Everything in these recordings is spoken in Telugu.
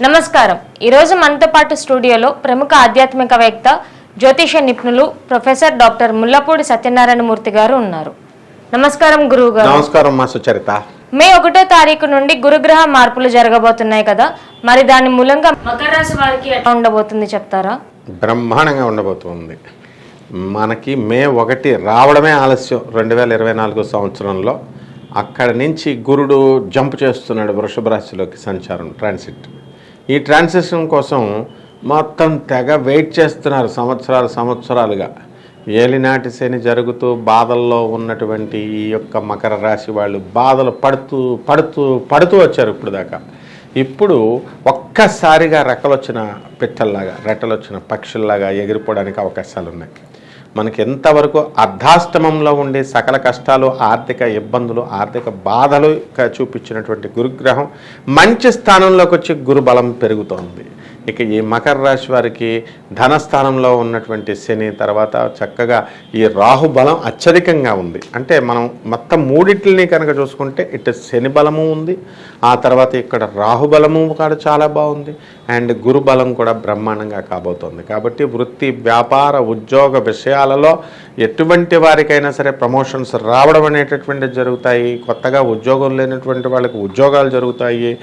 నమస్కారం. ఈరోజు మనతో పాటు స్టూడియోలో ప్రముఖ ఆధ్యాత్మికవేత్త జ్యోతిష నిపుణులు ప్రొఫెసర్ డాక్టర్ ముల్లపూడి సత్యనారాయణమూర్తి గారు ఉన్నారు. నమస్కారం గురువు గారు. నమస్కారం మా సుచరిత. మే 1వ తారీఖు నుండి గురుగ్రహ మార్పులు జరగబోతున్నాయి కదా, మరి దాని మూలంగా మకర రాశి వారికి ఎట్లా ఉండబోతుంది చెప్తారా? బ్రహ్మాండంగా ఉండబోతుంది. మనకి మే 1 రావడమే ఆలస్యం 2024 సంవత్సరంలో. అక్కడి నుంచి గురుడు జంప్ చేస్తున్నాడు వృషభ రాశిలోకి సంచారం, ట్రాన్సిట్. ఈ ట్రాన్సిషన్ కోసం మొత్తం తెగ వెయిట్ చేస్తున్నారు సంవత్సరాలుగా. ఏలినాటి శని జరుగుతూ బాధల్లో ఉన్నటువంటి ఈ యొక్క మకర రాశి వాళ్ళు బాధలు పడుతూ వచ్చారు ఇప్పుడు దాకా. ఇప్పుడు ఒక్కసారిగా రెక్కలొచ్చిన పిట్టల్లాగా, రెట్టలొచ్చిన పక్షుల్లాగా ఎగిరిపోవడానికి అవకాశాలు ఉన్నాయి. మనకి ఎంతవరకు అర్ధాష్టమంలో ఉండే సకల కష్టాలు, ఆర్థిక ఇబ్బందులు, ఆర్థిక బాధలు చూపించినటువంటి గురుగ్రహం మంచి స్థానంలోకి వచ్చి గురుబలం పెరుగుతోంది. ఇక ఈ మకర రాశి వారికి ధనస్థానంలో ఉన్నటువంటి శని తర్వాత చక్కగా ఈ రాహుబలం అత్యధికంగా ఉంది. అంటే మనం మొత్తం మూడింటిని కనుక చూసుకుంటే ఇటు శని బలము ఉంది, ఆ తర్వాత ఇక్కడ రాహుబలము కూడా చాలా బాగుంది, అండ్ గురుబలం కూడా బ్రహ్మాండంగా కాబోతోంది. కాబట్టి వృత్తి, వ్యాపార, ఉద్యోగ విషయాలలో ఎటువంటి వారికైనా సరే ప్రమోషన్స్ రావడం అనేటటువంటివి జరుగుతాయి. కొత్తగా ఉద్యోగం లేనటువంటి వాళ్ళకి ఉద్యోగాలు జరుగుతాయి.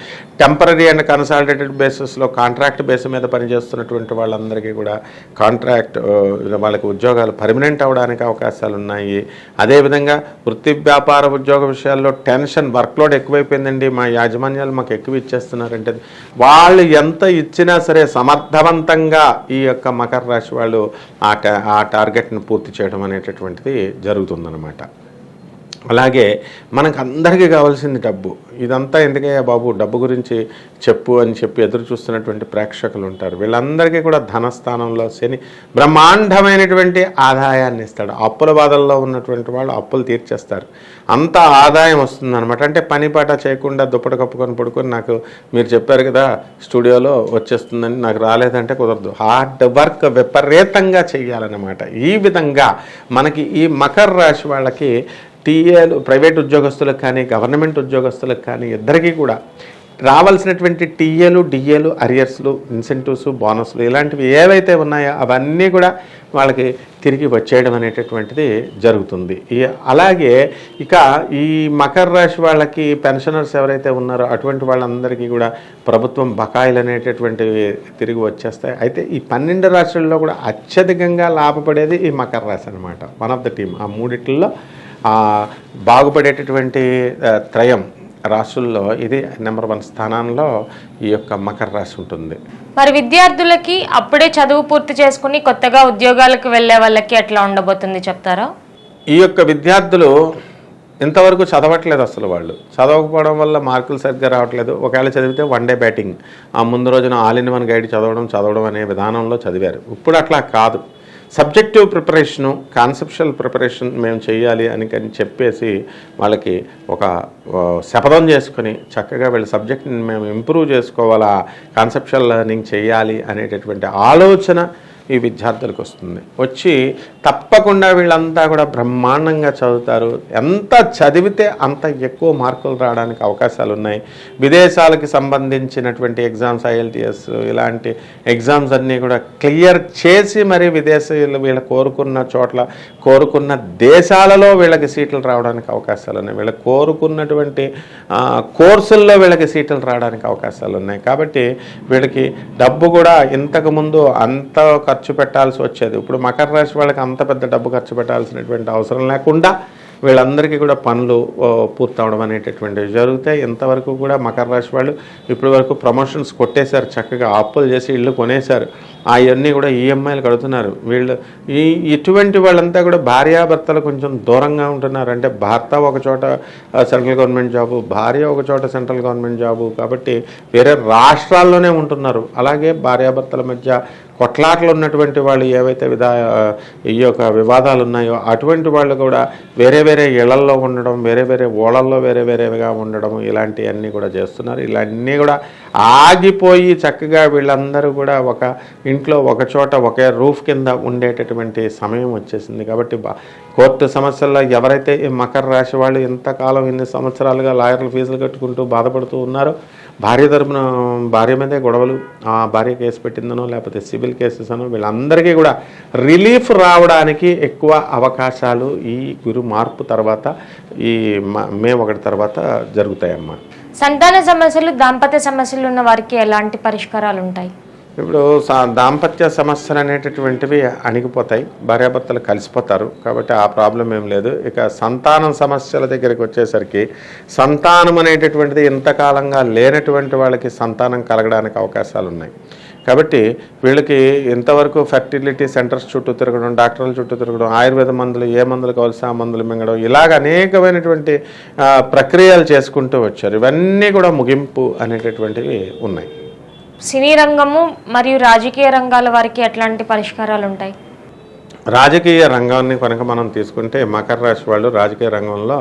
టెంపరీ అండ్ కన్సాలిడేటెడ్ బేసిస్లో కాంట్రాక్ట్ బేస్ మీద పనిచేస్తున్నటువంటి వాళ్ళందరికీ కూడా కాంట్రాక్ట్ వాళ్ళకి ఉద్యోగాలు పర్మనెంట్ అవ్వడానికి అవకాశాలు ఉన్నాయి. అదేవిధంగా వృత్తి, వ్యాపార, ఉద్యోగ విషయాల్లో టెన్షన్, వర్క్లోడ్ ఎక్కువైపోయిందండి, మా యాజమాన్యాలు మాకు ఎక్కువ ఇచ్చేస్తున్నారంటే వాళ్ళు ఎంత ఇచ్చినా సరే సమర్థవంతంగా ఈ యొక్క మకర రాశి వాళ్ళు ఆ టార్గెట్ని పూర్తి చేయడం అనేటటువంటిది జరుగుతుందన్నమాట. అలాగే మనకు అందరికీ కావాల్సింది డబ్బు. ఇదంతా ఎందుకయ్యా బాబు, డబ్బు గురించి చెప్పు అని చెప్పి ఎదురు చూస్తున్నటువంటి ప్రేక్షకులు ఉంటారు. వీళ్ళందరికీ కూడా ధనస్థానంలో శని బ్రహ్మాండమైనటువంటి ఆదాయాన్ని ఇస్తాడు. అప్పుల బాధల్లో ఉన్నటువంటి వాళ్ళు అప్పులు తీర్చేస్తారు, అంత ఆదాయం వస్తుందన్నమాట. అంటే పని పాట చేయకుండా దుప్పటి కప్పుకొని పడుకొని నాకు మీరు చెప్పారు కదా స్టూడియోలో వచ్చేస్తుందని, నాకు రాలేదంటే కుదరదు. హార్డ్ వర్క్ విపరీతంగా చేయాలన్నమాట. ఈ విధంగా మనకి ఈ మకర రాశి వాళ్ళకి టీఏలు, ప్రైవేట్ ఉద్యోగస్తులకు కానీ గవర్నమెంట్ ఉద్యోగస్తులకు కానీ ఇద్దరికీ కూడా రావాల్సినటువంటి టీఏలు, డిఏలు, అరియర్స్లు, ఇన్సెంటివ్స్, బోనస్లు ఇలాంటివి ఏవైతే ఉన్నాయో అవన్నీ కూడా వాళ్ళకి తిరిగి వచ్చేయడం అనేటటువంటిది జరుగుతుంది. అలాగే ఇక ఈ మకర రాశి వాళ్ళకి పెన్షనర్స్ ఎవరైతే ఉన్నారో అటువంటి వాళ్ళందరికీ కూడా ప్రభుత్వం బకాయిలు అనేటటువంటివి తిరిగి వచ్చేస్తాయి. అయితే ఈ 12 రాశుల్లో కూడా అత్యధికంగా లాభపడేది ఈ మకర రాశి అనమాట. One of the team. ఆ మూడిట్లో బాగుపడేటటువంటి త్రయం రాశుల్లో ఇది నెంబర్ 1 స్థానంలో ఈ యొక్క మకర రాశి ఉంటుంది. మరి విద్యార్థులకి అప్పుడే చదువు పూర్తి చేసుకుని కొత్తగా ఉద్యోగాలకు వెళ్ళే వాళ్ళకి ఎట్లా ఉండబోతుంది చెప్తారా? ఈ యొక్క విద్యార్థులు ఇంతవరకు చదవట్లేదు. అసలు వాళ్ళు చదవకపోవడం వల్ల మార్కులు సరిగ్గా రావట్లేదు. ఒకవేళ చదివితే 1 డే బ్యాటింగ్, ఆ ముందు రోజున ఆల్ ఇన్ వన్ గైడ్ చదవడం అనే విధానంలో చదివారు. ఇప్పుడు అట్లా కాదు. సబ్జెక్టివ్ ప్రిపరేషను, కాన్సెప్షువల్ ప్రిపరేషన్ మేము చేయాలి అని చెప్పేసి వాళ్ళకి ఒక శపథం చేసుకుని చక్కగా వీళ్ళ సబ్జెక్ట్ని మేము ఇంప్రూవ్ చేసుకోవాలా, కాన్సెప్షువల్ లెర్నింగ్ చేయాలి అనేటటువంటి ఆలోచన ఈ విద్యార్థులకు వస్తుంది. వచ్చి తప్పకుండా వీళ్ళంతా కూడా బ్రహ్మాండంగా చదువుతారు. ఎంత చదివితే అంత ఎక్కువ మార్కులు రావడానికి అవకాశాలు ఉన్నాయి. విదేశాలకు సంబంధించినటువంటి ఎగ్జామ్స్, IELTS ఇలాంటి ఎగ్జామ్స్ అన్నీ కూడా క్లియర్ చేసి మరి విదేశీయులు వీళ్ళ కోరుకున్న దేశాలలో వీళ్ళకి సీట్లు రావడానికి అవకాశాలు ఉన్నాయి. వీళ్ళ కోరుకున్నటువంటి కోర్సుల్లో వీళ్ళకి సీట్లు రావడానికి అవకాశాలు ఉన్నాయి. కాబట్టి వీళ్ళకి డబ్బు కూడా ఇంతకుముందు అంత ఖర్చు పెట్టాల్సి వచ్చేది. ఇప్పుడు మకర రాశి వాళ్ళకి అంత పెద్ద డబ్బు ఖర్చు పెట్టాల్సినటువంటి అవసరం లేకుండా వీళ్ళందరికీ కూడా పనులు పూర్తవడం అనేటటువంటివి జరుగుతాయి. ఇంతవరకు కూడా మకర రాశి వాళ్ళు ఇప్పటి వరకు ప్రమోషన్స్ కొట్టేశారు, చక్కగా అప్పులు చేసి ఇళ్ళు కొనేశారు, అవన్నీ కూడా ఈఎంఐలు కడుతున్నారు. వీళ్ళు ఇటువంటి వాళ్ళంతా కూడా భార్యాభర్తలు కొంచెం దూరంగా ఉంటున్నారు. అంటే భర్త ఒక చోట సెంట్రల్ గవర్నమెంట్ జాబు, భార్య ఒక చోట సెంట్రల్ గవర్నమెంట్ జాబు, కాబట్టి వేరే రాష్ట్రాల్లోనే ఉంటున్నారు. అలాగే భార్యాభర్తల మధ్య కొట్లాటలు ఉన్నటువంటి వాళ్ళు ఏవైతే ఈ యొక్క వివాదాలు ఉన్నాయో అటువంటి వాళ్ళు కూడా వేరే వేరే ఇళ్లల్లో ఉండడం, వేరే వేరే ఓళ్ళల్లో వేరేగా ఉండడం, ఇలాంటివన్నీ కూడా చేస్తున్నారు. ఇలాన్నీ కూడా ఆగిపోయి చక్కగా వీళ్ళందరూ కూడా ఒక ఇంట్లో ఒక చోట ఒకే రూఫ్ కింద ఉండేటటువంటి సమయం వచ్చేసింది. కాబట్టి కోర్టు సమస్యల్లో ఎవరైతే ఈ మకర రాశి వాళ్ళు ఇంతకాలం ఇన్ని సంవత్సరాలుగా లాయర్ల ఫీజులు కట్టుకుంటూ బాధపడుతూ ఉన్నారో, భార్య మీదే గొడవలు, ఆ భార్య కేసు పెట్టిందనో లేకపోతే సివిల్ కేసెస్ అనో, వీళ్ళందరికీ కూడా రిలీఫ్ రావడానికి ఎక్కువ అవకాశాలు ఈ గురు మార్పు తర్వాత ఈ మే 1 తర్వాత జరుగుతాయమ్మా. సంతాన సమస్యలు, దాంపత్య సమస్యలు ఉన్న వారికి ఎలాంటి పరిష్కారాలు ఉంటాయి? ఇప్పుడు దాంపత్య సమస్యలు అనేటటువంటివి అణిగిపోతాయి, భార్యాభర్తలు కలిసిపోతారు, కాబట్టి ఆ ప్రాబ్లం ఏం లేదు. ఇక సంతానం సమస్యల దగ్గరికి వచ్చేసరికి సంతానం అనేటటువంటిది ఇంతకాలంగా లేనటువంటి వాళ్ళకి సంతానం కలగడానికి అవకాశాలు ఉన్నాయి. కాబట్టి వీళ్ళకి ఇంతవరకు ఫెర్టిలిటీ సెంటర్స్ చుట్టూ తిరగడం, డాక్టర్ల చుట్టూ తిరగడం, ఆయుర్వేద మందులు ఏ మందులు కావాల్సి ఆ మందులు మింగడం, ఇలాగ అనేకమైనటువంటి ప్రక్రియలు చేసుకుంటూ వచ్చారు. ఇవన్నీ కూడా ముగింపు అనేటటువంటివి ఉన్నాయి. సినీ రంగము మరియు రాజకీయ రంగాల వారికి ఎట్లాంటి పరిష్కారాలు ఉంటాయి? రాజకీయ రంగాన్ని కనుక మనం తీసుకుంటే మకర రాశి వాళ్ళు రాజకీయ రంగంలో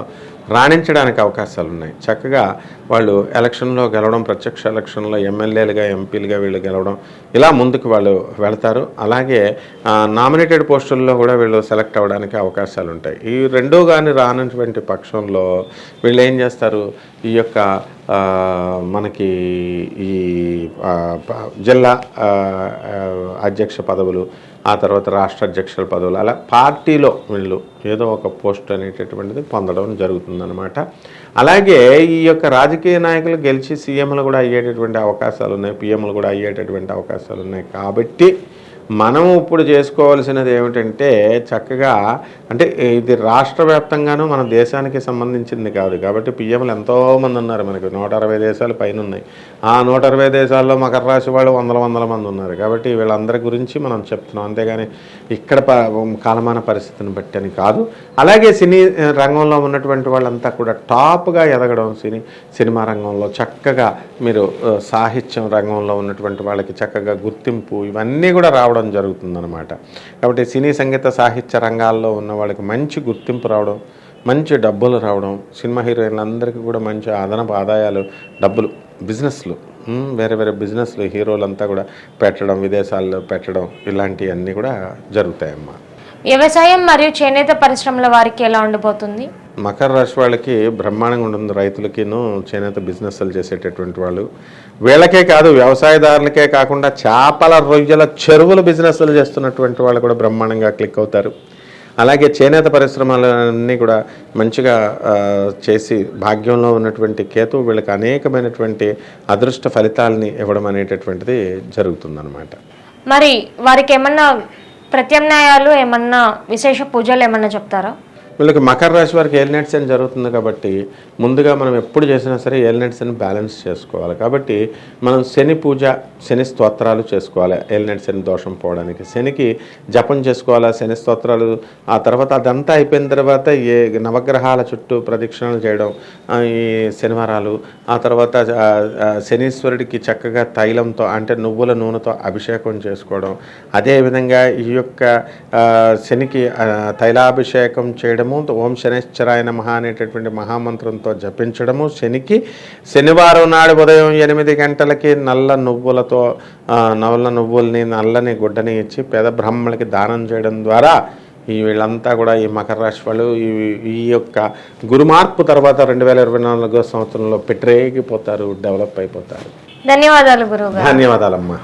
రాణించడానికి అవకాశాలు ఉన్నాయి. చక్కగా వాళ్ళు ఎలక్షన్లో గెలవడం, ప్రత్యక్ష ఎలక్షన్లో ఎమ్మెల్యేలుగా ఎంపీలుగా వీళ్ళు గెలవడం, ఇలా ముందుకు వాళ్ళు వెళతారు. అలాగే నామినేటెడ్ పోస్టుల్లో కూడా వీళ్ళు సెలెక్ట్ అవ్వడానికి అవకాశాలు ఉంటాయి. ఈ రెండూ కానీ రానటువంటి పక్షంలో వీళ్ళు ఏం చేస్తారు, ఈ యొక్క మనకి ఈ జిల్లా అధ్యక్ష పదవులు, ఆ తర్వాత రాష్ట్ర అధ్యక్షుల పదవులు, అలా పార్టీలో వీళ్ళు ఏదో ఒక పోస్ట్ అనేటటువంటిది పొందడం జరుగుతుందన్నమాట. అలాగే ఈ యొక్క రాజకీయ నాయకులు గెలిచి సీఎంలు కూడా అయ్యేటటువంటి అవకాశాలు ఉన్నాయి, పిఎంలు కూడా అయ్యేటటువంటి అవకాశాలు ఉన్నాయి. కాబట్టి మనం ఇప్పుడు చేసుకోవాల్సినది ఏమిటంటే చక్కగా, అంటే ఇది రాష్ట్ర వ్యాప్తంగానూ మన దేశానికి సంబంధించింది కాదు. కాబట్టి పిఎంలు ఎంతోమంది ఉన్నారు, మనకి 160 దేశాలు పైన ఉన్నాయి. ఆ 160 దేశాల్లో మకర రాశి వాళ్ళు వందల మంది ఉన్నారు. కాబట్టి వీళ్ళందరి గురించి మనం చెప్తున్నాం, అంతేగాని ఇక్కడ కాలమాన పరిస్థితిని బట్టి అని కాదు. అలాగే సినీ రంగంలో ఉన్నటువంటి వాళ్ళంతా కూడా టాప్గా ఎదగడం, సినిమా రంగంలో చక్కగా మీరు సాహిత్యం రంగంలో ఉన్నటువంటి వాళ్ళకి చక్కగా గుర్తింపు ఇవన్నీ కూడా రావడం జరుగుతుందన్నమాట. కాబట్టి సినీ సంగీత సాహిత్య రంగాల్లో ఉన్న వాళ్ళకి మంచి గుర్తింపు రావడం, మంచి డబ్బులు రావడం, సినిమా హీరోయిన్లందరికీ కూడా మంచి అదనపు ఆదాయాలు, డబ్బులు, బిజినెస్లు, వేరే బిజినెస్లు హీరోలంతా కూడా పెట్టడం, విదేశాల్లో పెట్టడం, ఇలాంటివన్నీ కూడా జరుగుతాయమ్మా. వ్యవసాయం మరియు చేనేత పరిశ్రమల వారికి ఎలా ఉండబోతుంది? మకర రాశి వాళ్ళకి బ్రహ్మాండంగా ఉంటుంది. రైతులకిను చేనేత బిజినెస్లు చేసేటటువంటి వాళ్ళు, వీళ్ళకే కాదు వ్యవసాయదారులకే కాకుండా చేపల, రొయ్యల చెరువుల బిజినెస్లు చేస్తున్నటువంటి వాళ్ళు కూడా బ్రహ్మాండంగా క్లిక్ అవుతారు. అలాగే చేనేత పరిశ్రమలన్నీ కూడా మంచిగా చేసి భాగ్యంలో ఉన్నటువంటి కేతు వీళ్ళకి అనేకమైనటువంటి అదృష్ట ఫలితాలని ఇవ్వడం అనేటటువంటిది జరుగుతుందన్నమాట. మరి వారికి ఏమన్నా ప్రత్యామ్నాయాలు, ఏమన్నా విశేష పూజలు ఏమన్నా చెప్తారా? వీళ్ళకి మకర రాశి వారికి ఏలినాటి శని జరుగుతుంది. కాబట్టి ముందుగా మనం ఎప్పుడు చేసినా సరే ఏలినాటి శని బ్యాలెన్స్ చేసుకోవాలి. కాబట్టి మనం శని పూజ, శని స్తోత్రాలు చేసుకోవాలి. ఏలినాటి శని దోషం పోవడానికి శనికి జపం చేసుకోవాలి, శని స్తోత్రాలు. ఆ తర్వాత అదంతా అయిపోయిన తర్వాత నవగ్రహాల చుట్టూ ప్రదక్షిణలు చేయడం, ఈ శనివారాలు. ఆ తర్వాత శనీశ్వరుడికి చక్కగా తైలంతో, అంటే నువ్వుల నూనెతో అభిషేకం చేసుకోవడం. అదేవిధంగా ఈ యొక్క శనికి తైలాభిషేకం చేయడము, ఓం శనేశ్వరాయ నమః అనేటటువంటి మహామంత్రంతో జపించడము. శనికి శనివారం నాడు ఉదయం 8 గంటలకి నల్ల నువ్వుల్ని, నల్లని గుడ్డని ఇచ్చి పేద బ్రాహ్మణులకి దానం చేయడం ద్వారా వీళ్ళంతా కూడా ఈ మకర రాశి వాళ్ళు ఈ యొక్క గురుమార్పు తర్వాత 2024 సంవత్సరంలో పెట్టరేగిపోతారు, డెవలప్ అయిపోతారు. ధన్యవాదాలు గురువు గారు. ధన్యవాదాలమ్మా.